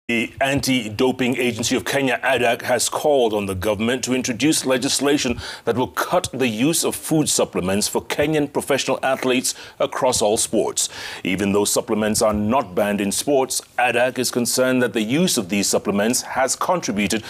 The Anti-Doping Agency of Kenya, ADAK, has called on the government to introduce legislation that will cut the use of food supplements for Kenyan professional athletes across all sports. Even though supplements are not banned in sports, ADAK is concerned that the use of these supplements has contributed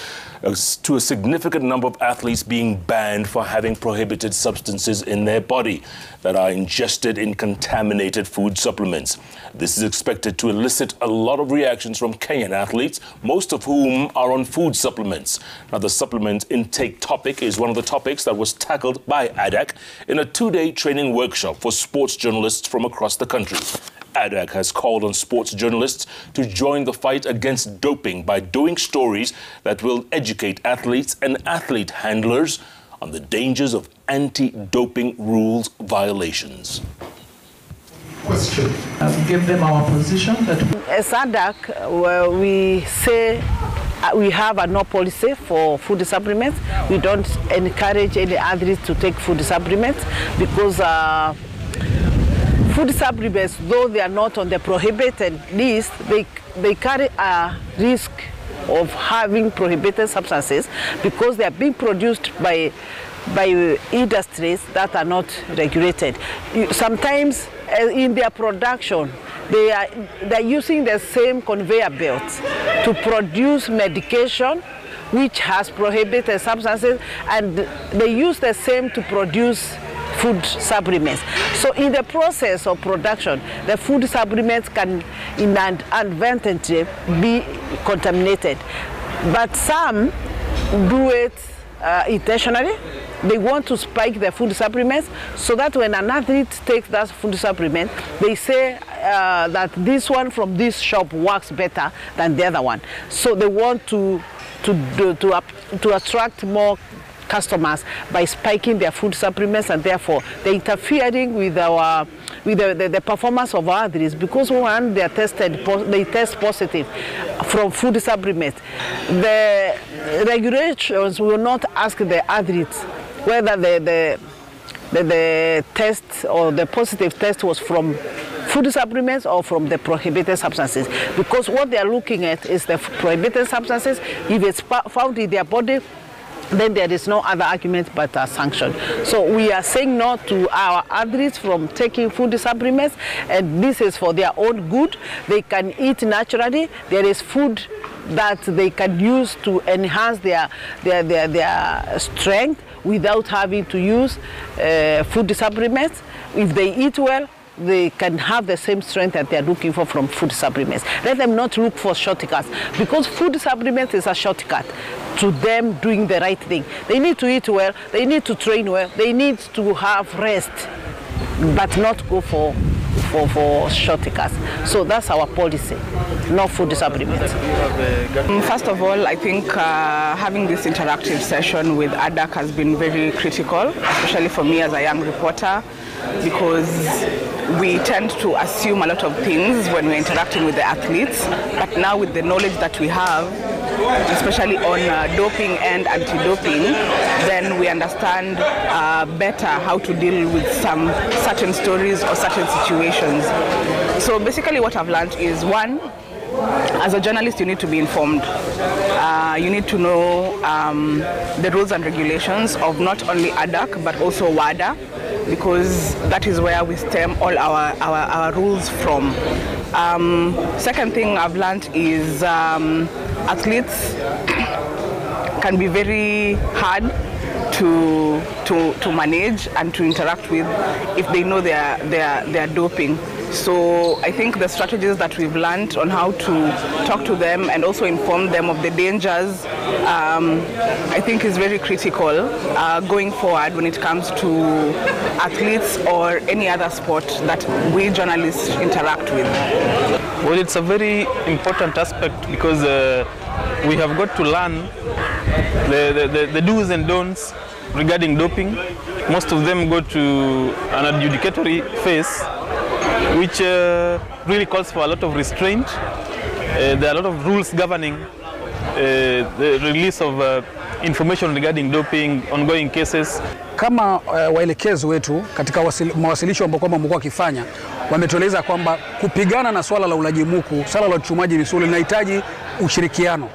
to a significant number of athletes being banned for having prohibited substances in their body that are ingested in contaminated food supplements. This is expected to elicit a lot of reactions from Kenyan athletes, most of whom are on food supplements. Now, the supplement intake topic is one of the topics that was tackled by ADAK in a two-day training workshop for sports journalists from across the country. ADAK has called on sports journalists to join the fight against doping by doing stories that will educate athletes and athlete handlers on the dangers of anti-doping rules violations. Question. Give them our position that as ADAK, we say we have a no policy for food supplements. We don't encourage any athletes to take food supplements because food supplements, though they are not on the prohibited list, they carry a risk of having prohibited substances because they are being produced by industries that are not regulated. Sometimes in their production, they're using the same conveyor belts to produce medication which has prohibited substances, and they use the same to produce food supplements. So in the process of production, the food supplements can inadvertently be contaminated. But some do it intentionally. They want to spike the food supplements so that when an athlete takes that food supplement, they say that this one from this shop works better than the other one. So they want to attract more customers by spiking their food supplements, and therefore they're interfering with the performance of our athletes, because one, they test positive from food supplements. The regulations will not ask the athletes whether the test or the positive test was from food supplements or from the prohibited substances, because what they are looking at is the prohibited substances. If it's found in their body, then there is no other argument but a sanction. So we are saying no to our athletes from taking food supplements, and this is for their own good. They can eat naturally. There is food that they can use to enhance their strength without having to use food supplements. If they eat well, they can have the same strength that they are looking for from food supplements. Let them not look for shortcuts, because food supplements is a shortcut to them doing the right thing. They need to eat well, they need to train well, they need to have rest, but not go for shortcuts. So that's our policy, no food supplements. First of all, I think having this interactive session with ADAK has been very critical, especially for me as a young reporter, because we tend to assume a lot of things when we're interacting with the athletes. But now with the knowledge that we have, especially on doping and anti-doping, then we understand better how to deal with some certain stories or certain situations. So basically what I've learned is, one, as a journalist, you need to be informed. You need to know the rules and regulations of not only ADAK but also WADA, because that is where we stem all our rules from. Second thing I've learned is athletes can be very hard to manage and to interact with if they know they are doping. So I think the strategies that we've learned on how to talk to them and also inform them of the dangers, I think is very critical going forward when it comes to athletes or any other sport that we journalists interact with. Well, it's a very important aspect because we have got to learn the do's and don'ts regarding doping. Most of them go to an adjudicatory phase, which really calls for a lot of restraint. There are a lot of rules governing the release of information regarding doping, ongoing cases. Kama waelekezo wetu katika mawasilisho ambao kwamba mko wakifanya, wametueleza kwamba kupigana na swala la ulaji muku, swala la uchumaji misuli linahitaji ushirikiano.